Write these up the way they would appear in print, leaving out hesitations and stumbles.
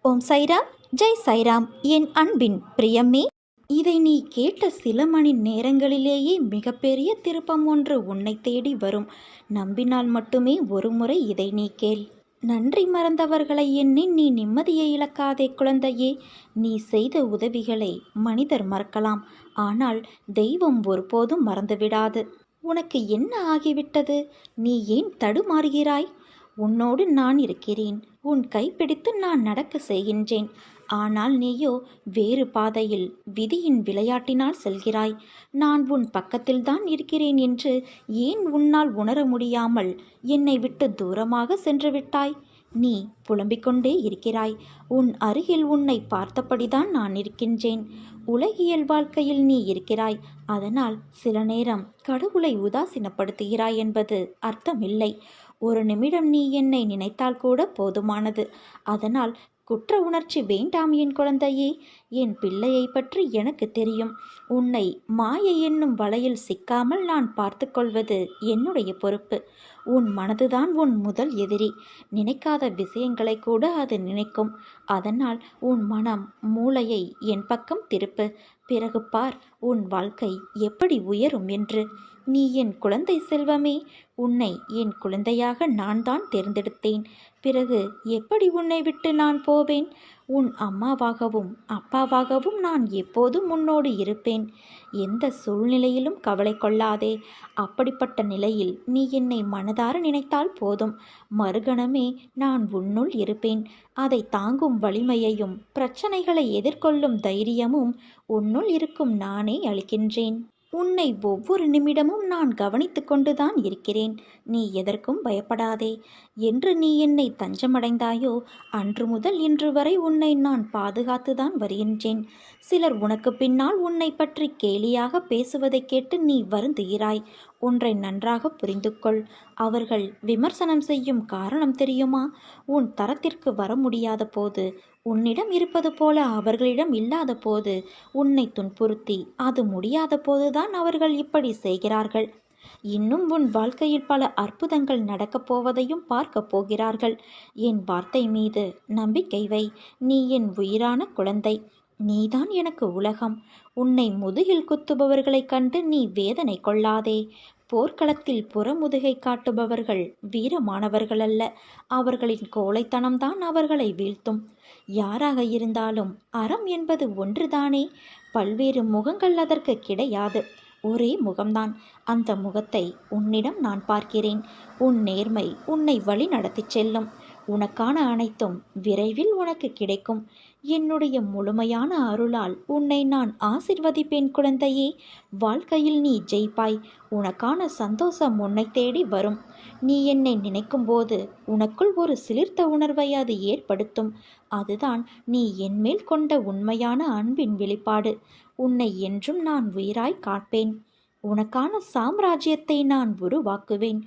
ஓம் சைராம், ஜெய் சைராம். என் அன்பின் பிரியமே, இதை நீ கேட்ட சில மணி நேரங்களிலேயே மிகப்பெரிய திருப்பம் ஒன்று உன்னை தேடி வரும். நம்பினால் மட்டுமே ஒரு முறை இதை நீ கேள். நன்றி மறந்தவர்களை எண்ணி நீ நிம்மதியை இழக்காதே குழந்தையே. நீ செய்த உதவிகளை மனிதர் மறக்கலாம், ஆனால் தெய்வம் ஒருபோதும் மறந்துவிடாது. உனக்கு என்ன ஆகிவிட்டது? நீ ஏன் தடுமாறுகிறாய்? உன்னோடு நான் இருக்கிறேன். உன் கைப்பிடித்து நான் நடக்க செய்கின்றேன். ஆனால் நீயோ வேறு பாதையில் விதியின் விளையாட்டினால் செல்கிறாய். நான் உன் பக்கத்தில்தான் இருக்கிறேன் என்று ஏன் உன்னால் உணர முடியாமல் என்னை விட்டு தூரமாக சென்று விட்டாய்? நீ புலம்பிக் கொண்டே இருக்கிறாய். உன் அருகில் உன்னை பார்த்தபடிதான் நான் இருக்கின்றேன். உலகியல் வாழ்க்கையில் நீ இருக்கிறாய். அதனால் சில நேரம் கடவுளை உதாசீனப்படுத்துகிறாய் என்பது அர்த்தமில்லை. ஒரு நிமிடம் நீ என்னை நினைத்தால் கூட போதுமானது. அதனால் குற்ற உணர்ச்சி வேண்டாம் என் குழந்தையே. என் பிள்ளையை பற்றி எனக்கு தெரியும். உன்னை மாயை என்னும் வலையில் சிக்காமல் நான் பார்த்து கொள்வது என்னுடைய பொறுப்பு. உன் மனதுதான் உன் முதல் எதிரி. நினைக்காத விஷயங்களை கூட அது நினைக்கும். அதனால் உன் மனம் மூளையை என் பக்கம் திருப்பு. பிறகு பார் உன் வாழ்க்கை எப்படி உயரும் என்று. நீ என் குழந்தை செல்வமே. உன்னை என் குழந்தையாக நான் தான் தேர்ந்தெடுத்தேன். பிறகு எப்படி உன்னை விட்டு நான் போவேன்? உன் அம்மாவாகவும் அப்பாவாகவும் நான் எப்போதும் உன்னோடு இருப்பேன். எந்த சூழ்நிலையிலும் கவலை கொள்ளாதே. அப்படிப்பட்ட நிலையில் நீ என்னை மனதார நினைத்தால் போதும், மறுகணமே நான் உன்னுள் இருப்பேன். அதை தாங்கும் வலிமையையும் பிரச்சனைகளை எதிர்கொள்ளும் தைரியமும் உன்னுள் இருக்கும் நானே அளிக்கின்றேன். உன்னை ஒவ்வொரு நிமிடமும் நான் கவனித்து கொண்டுதான் இருக்கிறேன். நீ எதற்கும் பயப்படாதே. என்று நீ என்னை தஞ்சமடைந்தாயோ அன்று முதல் இன்று வரை உன்னை நான் பாதுகாத்துதான் வருகின்றேன். சிலர் உனக்கு பின்னால் உன்னை பற்றி கேலியாக பேசுவதை கேட்டு நீ வருந்துகிறாய். ஒன்றை நன்றாக புரிந்து கொள். அவர்கள் விமர்சனம் செய்யும் காரணம் தெரியுமா? உன் தரத்திற்கு வர முடியாத போது, உன்னிடம் இருப்பது போல அவர்களிடம் இல்லாத போது, உன்னை துன்புறுத்தி அது முடியாத போதுதான் அவர்கள் இப்படி செய்கிறார்கள். இன்னும் உன் வாழ்க்கையில் பல அற்புதங்கள் நடக்கப் போவதையும் பார்க்கப் போகிறார்கள். என் வார்த்தை மீது நம்பிக்கை வை. நீ என் உயிரான குழந்தை. நீதான் எனக்கு உலகம். உன்னை முதுகில் குத்துபவர்களைக் கண்டு நீ வேதனை கொள்ளாதே. போர்க்களத்தில் புறமுதுகை காட்டுபவர்கள் வீரமானவர்கள் அல்ல. அவர்களின் கோழைத்தனம்தான் அவர்களை வீழ்த்தும். யாராக இருந்தாலும் அறம் என்பது ஒன்றுதானே. பல்வேறு முகங்கள் அதற்கு கிடையாது. ஒரே முகம்தான். அந்த முகத்தை உன்னிடம் நான் பார்க்கிறேன். உன் நேர்மை உன்னை வழி நடத்தி செல்லும். உனக்கான அனைத்தும் விரைவில் உனக்கு கிடைக்கும். என்னுடைய முழுமையான அருளால் உன்னை நான் ஆசிர்வதிப்பேன் குழந்தையே. வாழ்க்கையில் நீ ஜெயிப்பாய். உனக்கான சந்தோஷம் உன்னை தேடி வரும். நீ என்னை நினைக்கும் போது உனக்குள் ஒரு சிலிர்த்த உணர்வை அது ஏற்படுத்தும். அதுதான் நீ என்மேல் கொண்ட உண்மையான அன்பின் வெளிப்பாடு. உன்னை என்றும் நான் உயிராய் காப்பேன். உனக்கான சாம்ராஜ்யத்தை நான் உருவாக்குவேன்.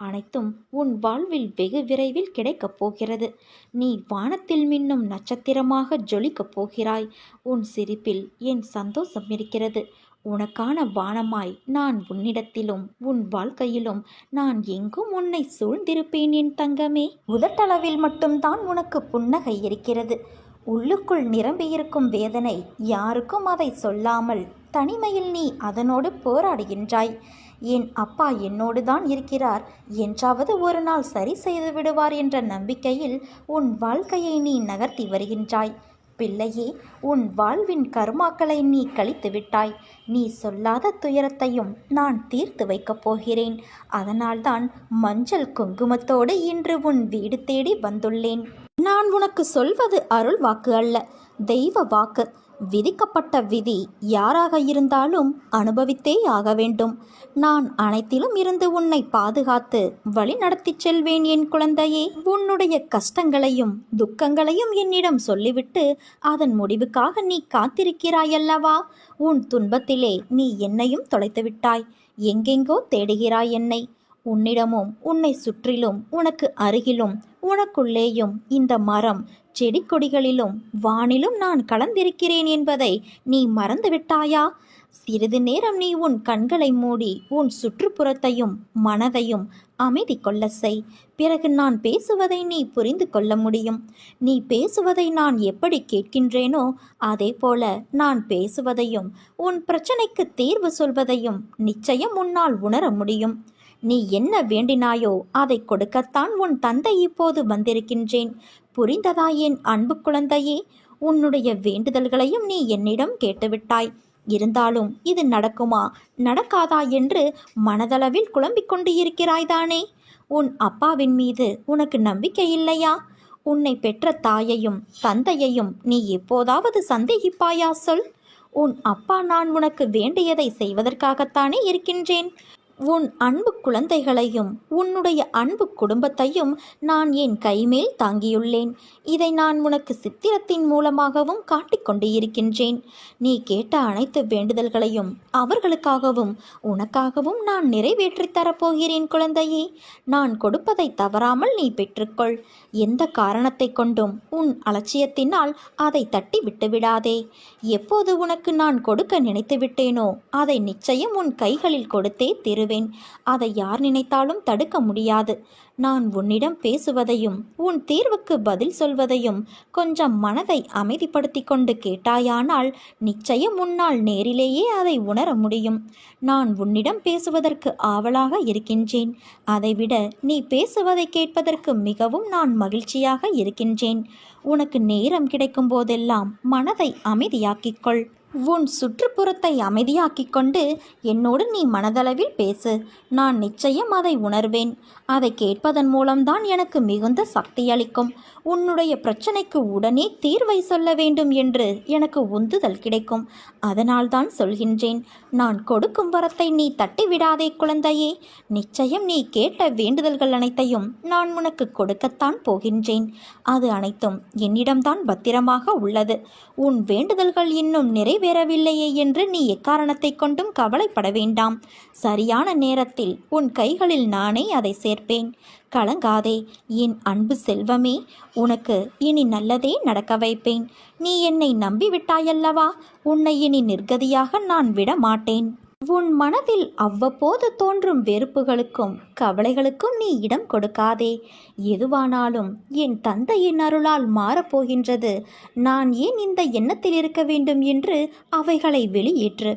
அனைத்தும் உன் வாழ்வில் வெகு விரைவில் கிடைக்கப் போகிறது. நீ வானத்தில் மின்னும் நட்சத்திரமாக ஜொலிக்கப் போகிறாய். உன் சிரிப்பில் என் சந்தோஷம் இருக்கிறது. உனக்கான வானமாய் நான் உன்னிடத்திலும் உன் வாழ்க்கையிலும் நான் எங்கும் உன்னை சூழ்ந்திருப்பேன் என் தங்கமே. உதட்டளவில் மட்டும்தான் உனக்கு புன்னகை இருக்கிறது. உள்ளுக்குள் நிரம்பியிருக்கும் வேதனை யாருக்கும் அதை சொல்லாமல் தனிமையில் நீ அதனோடு போராடுகின்றாய். என் அப்பா என்னோடு தான் இருக்கிறார், என்றாவது ஒரு நாள் சரி செய்து விடுவார் என்ற நம்பிக்கையில் உன் வாழ்க்கையை நீ நகர்த்தி வருகின்றாய். பிள்ளையே, உன் வாழ்வின் கர்மாக்களை நீ கழித்து விட்டாய். நீ சொல்லாத துயரத்தையும் நான் தீர்த்து வைக்கப் போகிறேன். அதனால்தான் மஞ்சள் குங்குமத்தோடு இன்று உன் வீடு தேடி வந்துள்ளேன். நான் உனக்கு சொல்வது அருள் வாக்கு அல்ல, தெய்வ வாக்கு. விதிக்கப்பட்ட விதி யாராக இருந்தாலும் அனுபவித்தே ஆக வேண்டும். நான் அனைத்திலும் இருந்து உன்னை பாதுகாத்து வழி நடத்தி செல்வேன் என் குழந்தையே. உன்னுடைய கஷ்டங்களையும் துக்கங்களையும் என்னிடம் சொல்லிவிட்டு அதன் முடிவுக்காக நீ காத்திருக்கிறாயல்லவா? உன் துன்பத்திலே நீ என்னையும் தொலைத்து விட்டாய். எங்கெங்கோ தேடுகிறாய் என்னை. உன்னிடமும் உன்னை சுற்றிலும் உனக்கு அருகிலும் உனக்குள்ளேயும் இந்த மரம் செடி கொடிகளிலும் வானிலும் நான் கலந்திருக்கிறேன் என்பதை நீ மறந்துவிட்டாயா? சிறிது நேரம் நீ உன் கண்களை மூடி உன் சுற்றுப்புறத்தையும் மனதையும் அமைதி கொள்ள செய். பிறகு நான் பேசுவதை நீ புரிந்து கொள்ள முடியும். நீ பேசுவதை நான் எப்படி கேட்கின்றேனோ அதே போல நான் பேசுவதையும் உன் பிரச்சனைக்கு தீர்வு சொல்வதையும் நிச்சயம் உன்னால் உணர முடியும். நீ என்ன வேண்டினாயோ அதை கொடுக்கத்தான் உன் தந்தை இப்போது வந்திருக்கின்றேன். புரிந்ததா என் அன்பு குழந்தையே? உன்னுடைய வேண்டுதல்களையும் நீ என்னிடம் கேட்டுவிட்டாய். இருந்தாலும் இது நடக்குமா நடக்காதா என்று மனதளவில் குழம்பிக் கொண்டு இருக்கிறாய்தானே? உன் அப்பாவின் மீது உனக்கு நம்பிக்கை இல்லையா? உன்னை பெற்ற தாயையும் தந்தையையும் நீ எப்போதாவது சந்தேகிப்பாயா? சொல். உன் அப்பா நான் உனக்கு வேண்டியதை செய்வதற்காகத்தானே இருக்கின்றேன். உன் அன்பு குழந்தைகளையும் உன்னுடைய அன்பு குடும்பத்தையும் நான் என் கைமேல் தாங்கியுள்ளேன். இதை நான் உனக்கு சித்திரத்தின் மூலமாகவும் காட்டிக்கொண்டு இருக்கின்றேன். நீ கேட்ட அனைத்து வேண்டுதல்களையும் அவர்களுக்காகவும் உனக்காகவும் நான் நிறைவேற்றித் தரப்போகிறேன் குழந்தையே. நான் கொடுப்பதை தவறாமல் நீ பெற்றுக்கொள். எந்த காரணத்தை கொண்டும் உன் அலட்சியத்தினால் அதை தட்டி விட்டுவிடாதே. எப்போது உனக்கு நான் கொடுக்க நினைத்து விட்டேனோ அதை நிச்சயம் உன் கைகளில் கொடுத்தே தீருவேன். அதை யார் நினைத்தாலும் தடுக்க முடியாது. நான் உன்னிடம் பேசுவதையும் உன் தீர்வுக்கு பதில் சொல்வதையும் கொஞ்சம் மனதை அமைதிப்படுத்தி கொண்டு கேட்டாயானால் நிச்சயம் உன்னால் நேரிலேயே அதை உணர முடியும். நான் உன்னிடம் பேசுவதற்கு ஆவலாக இருக்கின்றேன். அதைவிட நீ பேசுவதை கேட்பதற்கு மிகவும் நான் மகிழ்ச்சியாக இருக்கின்றேன். உனக்கு நேரம் கிடைக்கும் போதெல்லாம் மனதை அமைதியாக்கிக்கொள். உன் சுற்றுப்புறத்தை அமைதியாக்கிக் கொண்டு என்னோடு நீ மனதளவில் பேசு. நான் நிச்சயம் அதை உணர்வேன். அதை கேட்பதன் மூலம்தான் எனக்கு மிகுந்த சக்தி அளிக்கும். உன்னுடைய பிரச்சனைக்கு உடனே தீர்வை சொல்ல வேண்டும் என்று எனக்கு உந்துதல் கிடைக்கும். அதனால்தான் சொல்கின்றேன். நான் கொடுக்கும் வரத்தை நீ தட்டிவிடாதே குழந்தையே. நிச்சயம் நீ கேட்ட வேண்டுதல்கள் அனைத்தையும் நான் உனக்கு கொடுக்கத்தான் போகின்றேன். அது அனைத்தும் என்னிடம்தான் பத்திரமாக உள்ளது. உன் வேண்டுதல்கள் இன்னும் நிறைவேறவில்லையே என்று நீ எக்காரணத்தை கொண்டும் கவலைப்பட வேண்டாம். சரியான நேரத்தில் உன் கைகளில் நானே அதை சேர்ப்பேன். கலங்காதே என் அன்பு செல்வமே. உனக்கு இனி நல்லதே நடக்க வைப்பேன். நீ என்னை நம்பிவிட்டாயல்லவா? உன்னை இனி நிர்கதியாக நான் விட மாட்டேன். உன் மனதில் அவ்வப்போது தோன்றும் வெறுப்புகளுக்கும் கவலைகளுக்கும் நீ இடம் கொடுக்காதே. எதுவானாலும் என் தந்தையின் அருளால் மாறப்போகின்றது. நான் ஏன் இந்த எண்ணத்தில் இருக்க வேண்டும் என்று அவைகளை வெளியேற்று.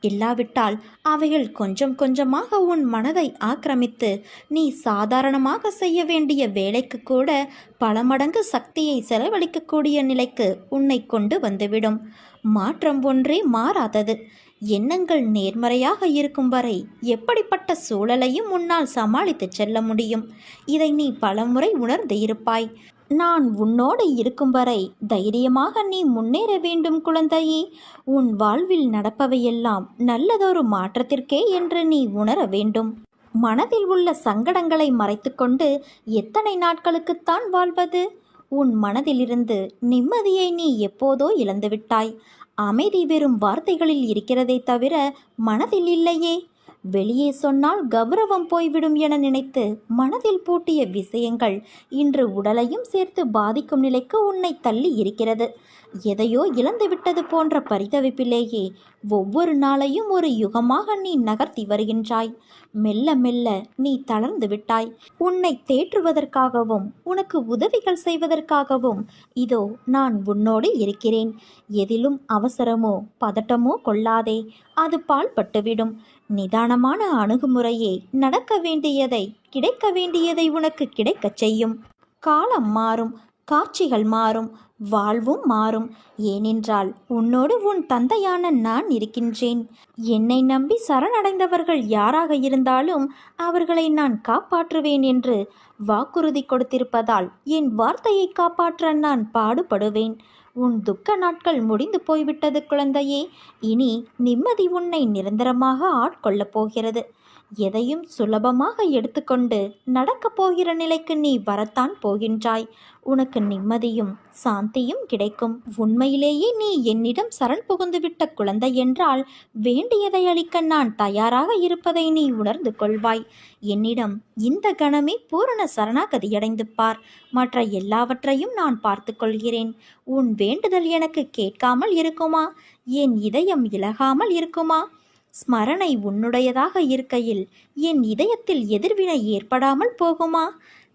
இல்லாவிட்டால் அவைகள் கொஞ்சம் கொஞ்சமாக உன் மனதை ஆக்கிரமித்து நீ சாதாரணமாக செய்ய வேண்டிய வேலைக்கு கூட பல மடங்கு சக்தியை செலவழிக்கக்கூடிய நிலைக்கு உன்னை கொண்டு வந்துவிடும். மாற்றம் ஒன்றே மாறாதது. எண்ணங்கள் நேர்மறையாக இருக்கும் வரை எப்படிப்பட்ட சூழலையும் உன்னால் சமாளித்து செல்ல முடியும். இதை நீ பலமுறை உணர்ந்து இருப்பாய். நான் உன்னோடு இருக்கும் வரை தைரியமாக நீ முன்னேற வேண்டும் குழந்தையே. உன் வாழ்வில் நடப்பவையெல்லாம் நல்லதொரு மாற்றத்திற்கே என்று நீ உணர வேண்டும். மனதில் உள்ள சங்கடங்களை மறைத்துக்கொண்டு எத்தனை நாட்களுக்குத்தான் வாழ்வது? உன் மனதிலிருந்து நிம்மதியை நீ எப்போதோ இழந்துவிட்டாய். அமைதி வெறும் வார்த்தைகளில் இருக்கிறதே தவிர மனதில் இல்லையே. வெளியே சொன்னால் கௌரவம் போய்விடும் என நினைத்து மனதில் பூட்டிய விஷயங்கள் இன்று உடலையும் சேர்த்து பாதிக்கும் நிலைக்கு உன்னை தள்ளி இருக்கிறது. எதையோ இழந்துவிட்டது போன்ற பரிதவிப்பிலேயே ஒவ்வொரு நாளையும் ஒரு யுகமாக நீ நகர்த்தி வருகின்றாய். மெல்ல மெல்ல நீ தளர்ந்து விட்டாய். உன்னை தேற்றுவதற்காகவும் உனக்கு உதவிகள் செய்வதற்காகவும் இதோ நான் உன்னோடு இருக்கிறேன். எதிலும் அவசரமோ பதட்டமோ கொள்ளாதே. அது பாழ்பட்டுவிடும். நிதானமான அணுகுமுறையே நடக்க வேண்டியதை கிடைக்க வேண்டியதை உனக்கு கிடைக்கச் செய்யும். காலம் மாறும், காட்சிகள் மாறும், வாழ்வும் மாறும். ஏனென்றால் உன்னோடு உன் தந்தையான நான் இருக்கின்றேன். என்னை நம்பி சரணடைந்தவர்கள் யாராக இருந்தாலும் அவர்களை நான் காப்பாற்றுவேன் என்று வாக்குறுதி கொடுத்திருப்பதால் என் வார்த்தையை காப்பாற்ற நான் பாடுபடுவேன். உன் துக்க நாட்கள் முடிந்து போய்விட்டது குழந்தையே. இனி நிம்மதி உன்னை நிரந்தரமாக ஆட்கொள்ளப் போகிறது. எதையும் சுலபமாக எடுத்துக்கொண்டு நடக்கப் போகிற நிலைக்கு நீ வரத்தான் போகின்றாய். உனக்கு நிம்மதியும் சாந்தியும் கிடைக்கும். உண்மையிலேயே நீ என்னிடம் சரண் புகுந்துவிட்ட குழந்தை என்றால் வேண்டியதை அளிக்க நான் தயாராக இருப்பதை நீ உணர்ந்து கொள்வாய். என்னிடம் இந்த கணமே பூரண சரணாகதியடைந்து பார். மற்ற எல்லாவற்றையும் நான் பார்த்து கொள்கிறேன். உன் வேண்டுதல் எனக்கு கேட்காமல் இருக்குமா? என் இதயம் இலகாமல் இருக்குமா? ஸ்மரணை உன்னுடையதாக இருக்கையில் என் இதயத்தில் எதிர்வினை ஏற்படாமல் போகுமா?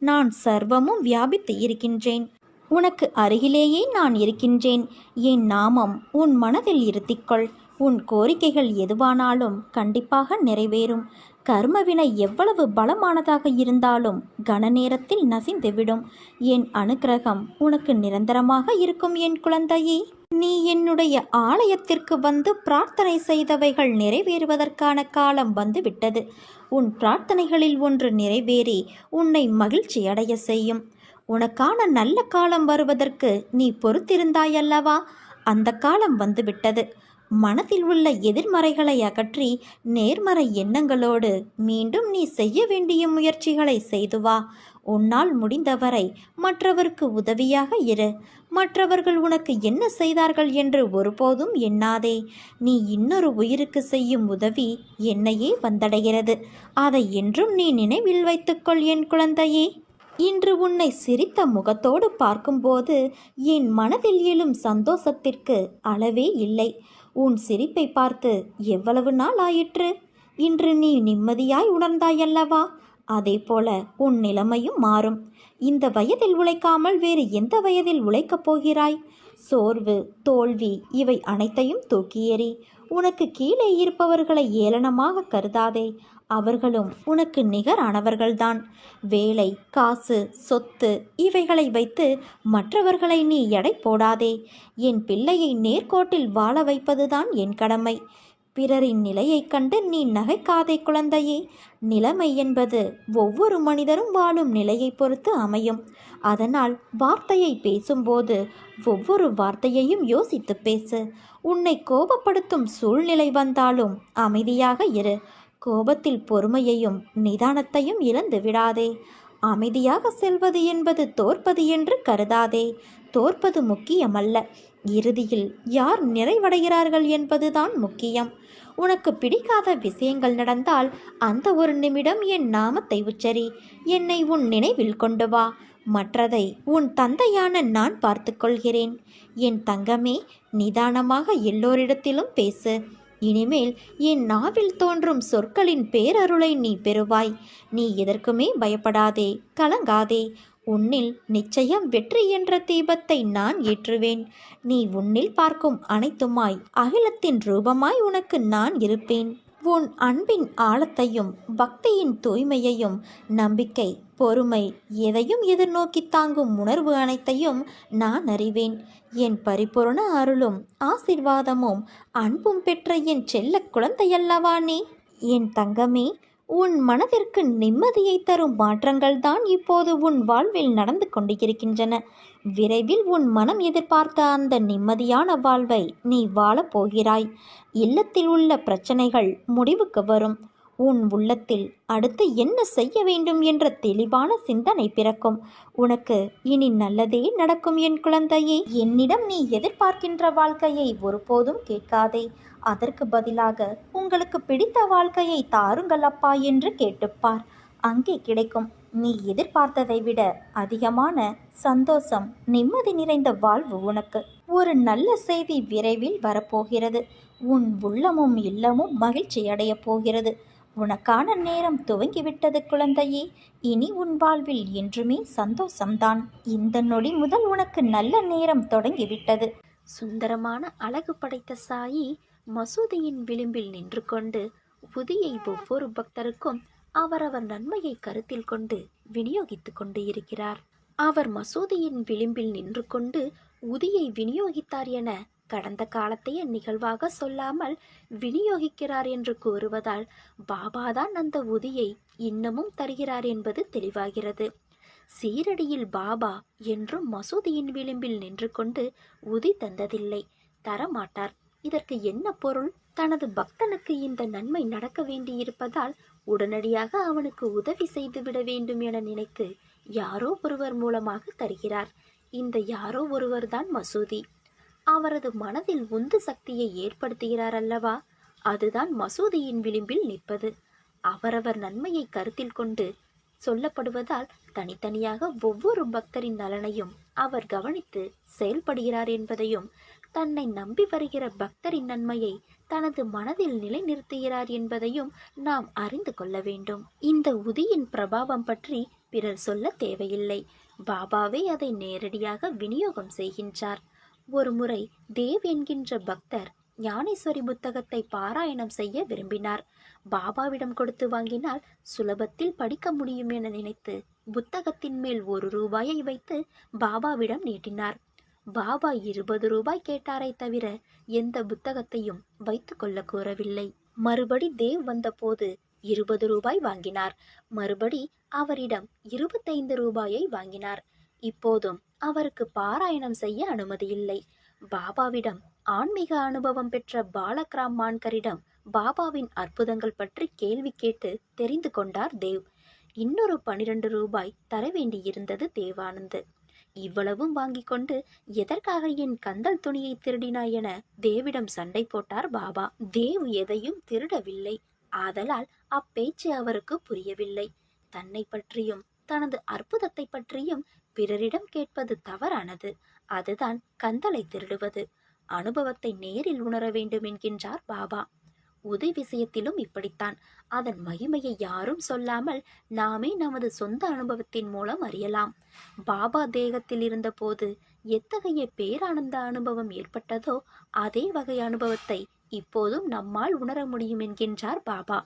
நான் சர்வமும் வியாபித்து இருக்கின்றேன். உனக்கு அருகிலேயே நான் இருக்கின்றேன். என் நாமம் உன் மனதில் இருத்திக்கொள். உன் கோரிக்கைகள் எதுவானாலும் கண்டிப்பாக நிறைவேறும். கர்மவினை எவ்வளவு பலமானதாக இருந்தாலும் கன நேரத்தில் நசிந்துவிடும். என் அனுக்கிரகம் உனக்கு நிரந்தரமாக இருக்கும் என் குழந்தையே. நீ என்னுடைய ஆலயத்திற்கு வந்து பிரார்த்தனை செய்தவைகள் நிறைவேறுவதற்கான காலம் வந்துவிட்டது. உன் பிரார்த்தனைகளில் ஒன்று நிறைவேறி உன்னை மகிழ்ச்சி அடைய செய்யும். உனக்கான நல்ல காலம் வருவதற்கு நீ பொறுத்திருந்தாயல்லவா? அந்த காலம் வந்துவிட்டது. மனதில் உள்ள எதிர்மறைகளை அகற்றி நேர்மறை எண்ணங்களோடு மீண்டும் நீ செய்ய வேண்டிய முயற்சிகளை செய்து வா. உன்னால் முடிந்தவரை மற்றவருக்கு உதவியாக இரு. மற்றவர்கள் உனக்கு என்ன செய்தார்கள் என்று ஒருபோதும் எண்ணாதே. நீ இன்னொரு உயிருக்கு செய்யும் உதவி என்னையே வந்தடைகிறது. அதை என்றும் நீ நினைவில் வைத்துக்கொள் என் குழந்தையே. இன்று உன்னை சிரித்த முகத்தோடு பார்க்கும்போது என் மனதில் எழும் சந்தோஷத்திற்கு அளவே இல்லை. உன் சிரிப்பை பார்த்து எவ்வளவு நாள் ஆயிற்று? இன்று நீ நிம்மதியாய் உணர்ந்தாயல்லவா? அதே போல உன் நிலைமையும் மாறும். இந்த வயதில் உழைக்காமல் வேறு எந்த வயதில் உழைக்கப் போகிறாய்? சோர்வு, தோல்வி இவை அனைத்தையும் தூக்கி எறி. உனக்கு கீழே இருப்பவர்களை ஏளனமாக கருதாதே. அவர்களும் உனக்கு நிகரானவர்கள்தான். வேலை, காசு, சொத்து இவைகளை வைத்து மற்றவர்களை நீ எடை போடாதே. என் பிள்ளையை நேர்கோட்டில் வாழ வைப்பதுதான் என் கடமை. பிறரின் நிலையைக் கண்டு நீ நகைக்காதே குழந்தையே. நிலைமை என்பது ஒவ்வொரு மனிதரும் வாழும் நிலையை பொறுத்து அமையும். அதனால் வார்த்தையை பேசும்போது ஒவ்வொரு வார்த்தையையும் யோசித்து பேசு. உன்னை கோபப்படுத்தும் சூழ்நிலை வந்தாலும் அமைதியாக இரு. கோபத்தில் பொறுமையையும் நிதானத்தையும் இழந்து விடாதே. அமைதியாக செல்வது என்பது தோற்பது என்று கருதாதே. தோற்பது முக்கியமல்ல, இறுதியில் யார் நிறைவடைகிறார்கள் என்பதுதான் முக்கியம். உனக்கு பிடிக்காத விஷயங்கள் நடந்தால் அந்த ஒரு நிமிடம் என் நாமத்தை உச்சரி. என்னை உன் நினைவில் கொண்டு வா. மற்றதை உன் தந்தையான நான் பார்த்து கொள்கிறேன். என் தங்கமே, நிதானமாக எல்லோரிடத்திலும் பேசு. இனிமேல் என் நாவில் தோன்றும் சொற்களின் பேரருளை நீ பெறுவாய். நீ எதற்குமே பயப்படாதே, கலங்காதே. உன்னில் நிச்சயம் வெற்றி என்ற தீபத்தை நான் ஏற்றுவேன். நீ உன்னில் பார்க்கும் அனைத்துமாய் அகிலத்தின் ரூபமாய் உனக்கு நான் இருப்பேன். உன் அன்பின் ஆழத்தையும் பக்தியின் தூய்மையையும் நம்பிக்கை, பொறுமை எதையும் எதிர்நோக்கி தாங்கும் உணர்வு அனைத்தையும் நான் அறிவேன். என் பரிபூரண அருளும் ஆசிர்வாதமும் அன்பும் பெற்ற என் செல்ல குழந்தையல்லவா நீ? என் தங்கமே, உன் மனதிற்கு நிம்மதியை தரும் மாற்றங்கள் தான் இப்போது உன் வாழ்வில் நடந்து கொண்டிருக்கின்றன. விரைவில் உன் மனம் எதிர்பார்த்த அந்த நிம்மதியான வாழ்வை நீ வாழப் போகிறாய். இல்லத்தில் உள்ள பிரச்சனைகள் முடிவுக்கு வரும். உன் உள்ளத்தில் அடுத்து என்ன செய்ய வேண்டும் என்ற தெளிவான சிந்தனை பிறக்கும். உனக்கு இனி நல்லதே நடக்கும் என் குழந்தையே. என்னிடம் நீ எதிர்பார்க்கின்ற வாழ்க்கையை ஒருபோதும் கேட்காதே. அதற்கு பதிலாக உங்களுக்கு பிடித்த வாழ்க்கையை தாருங்கள் அப்பா என்று கேட்டுப்பார். அங்கே கிடைக்கும் நீ எதிர்பார்த்ததை விட அதிகமான சந்தோஷம், நிம்மதி நிறைந்த வாழ்வு உனக்கு. ஒரு நல்ல செய்தி விரைவில் வரப்போகிறது. உன் உள்ளமும் இல்லமும் மகிழ்ச்சி அடைய போகிறது. உனக்கான நேரம் துவங்கிவிட்டது குழந்தையே. இனி உன் வாழ்வில் என்றுமே சந்தோஷம்தான். இந்த நொடி முதல் உனக்கு நல்ல நேரம் தொடங்கிவிட்டது. சுந்தரமான அழகு படைத்த சாயி மசூதியின் விளிம்பில் நின்று கொண்டு உதியை ஒவ்வொரு பக்தருக்கும் அவரவர் நன்மையை கருத்தில் கொண்டு விநியோகித்து கொண்டு இருக்கிறார். அவர் மசூதியின் விளிம்பில் நின்று கொண்டு உதியை விநியோகித்தார் என கடந்த காலத்தைய நிகழ்வாக சொல்லாமல் விநியோகிக்கிறார் என்று கூறுவதால் பாபாதான் அந்த உதியை இன்னமும் தருகிறார் என்பது தெளிவாகிறது. சீரடியில் பாபா என்றும் மசூதியின் விளிம்பில் நின்று கொண்டு உதி தந்ததில்லை, தரமாட்டார். இதற்கு என்ன பொருள்? தனது பக்தனுக்கு இந்த நன்மை நடக்க வேண்டியிருப்பதால் உடனடியாக அவனுக்கு உதவி செய்துவிட வேண்டும் என நினைத்து யாரோ ஒருவர் மூலமாக தருகிறார். இந்த யாரோ ஒருவர்தான் மசூதி. அவரது மனதில் உந்து சக்தியை ஏற்படுத்துகிறார் அல்லவா? அதுதான் மசூதியின் விளிம்பில் நிற்பது. அவரவர் நன்மையை கருத்தில் கொண்டு சொல்லப்படுவதால் தனித்தனியாக ஒவ்வொரு பக்தரின் நலனையும் அவர் கவனித்து செயல்படுகிறார் என்பதையும், தன்னை நம்பி வருகிற பக்தரின் நன்மையை தனது மனதில் நிலைநிறுத்துகிறார் என்பதையும் நாம் அறிந்து கொள்ள வேண்டும். இந்த உதியின் பிரபாவம் பற்றி பிறர் சொல்ல தேவையில்லை. பாபாவே அதை நேரடியாக விநியோகம் செய்கின்றார். ஒருமுறை தேவ் என்கின்ற பக்தர் ஞானேஸ்வரி புத்தகத்தை பாராயணம் செய்ய விரும்பினார். பாபாவிடம் கொடுத்து வாங்கினால் சுலபத்தில் படிக்க முடியும் என நினைத்து புத்தகத்தின் மேல் 1 ரூபாயை வைத்து பாபாவிடம் நீட்டினார். பாபா 20 ரூபாய் கேட்டாரை தவிர எந்த புத்தகத்தையும் வைத்து கொள்ள கூறவில்லை. மறுபடி தேவ் வந்தபோது 20 ரூபாய் வாங்கினார். மறுபடி அவரிடம் 25 ரூபாயை வாங்கினார். இப்போதும் அவருக்கு பாராயணம் செய்ய அனுமதியில்லை. பாபாவிடம் ஆன்மீக அனுபவம் பெற்ற பாலக்ராம் மான்கரிடம் பாபாவின் அற்புதங்கள் பற்றி கேள்வி கேட்டு தெரிந்து கொண்டார் தேவ். இன்னொரு 12 ரூபாய் தர வேண்டியிருந்தது தேவானந்த். இவ்வளவும் வாங்கி கொண்டு எதற்காக என் கந்தல் துணியை திருடினாய் என தேவிடம் சண்டை போட்டார் பாபா. தேவ் எதையும் திருடவில்லை. ஆதலால் அப்பேச்சு அவருக்கு புரியவில்லை. தன்னை பற்றியும் தனது அற்புதத்தை பற்றியும் பிறரிடம் கேட்பது தவறானது. அதுதான் கந்தலை திருடுவது. அனுபவத்தை நேரில் உணர வேண்டும் என்கின்றார் பாபா. உதவி விஷயத்திலும் இப்படித்தான். அதன் மகிமையை யாரும் சொல்லாமல் நாமே நமது சொந்த அனுபவத்தின் மூலம் அறியலாம். பாபா தேகத்தில் இருந்தபோது எத்தகைய பேரானந்த அனுபவம் ஏற்பட்டதோ அதே வகை அனுபவத்தை இப்போதும் நம்மால் உணர முடியும் என்கின்றார் பாபா.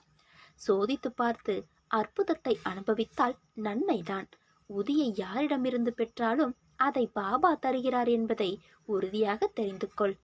சோதித்து பார்த்து அற்புதத்தை அனுபவித்தால் நன்மைதான். உதியை யாரிடமிருந்து பெற்றாலும் அதை பாபா தருகிறார் என்பதை உறுதியாக தெரிந்து கொள்.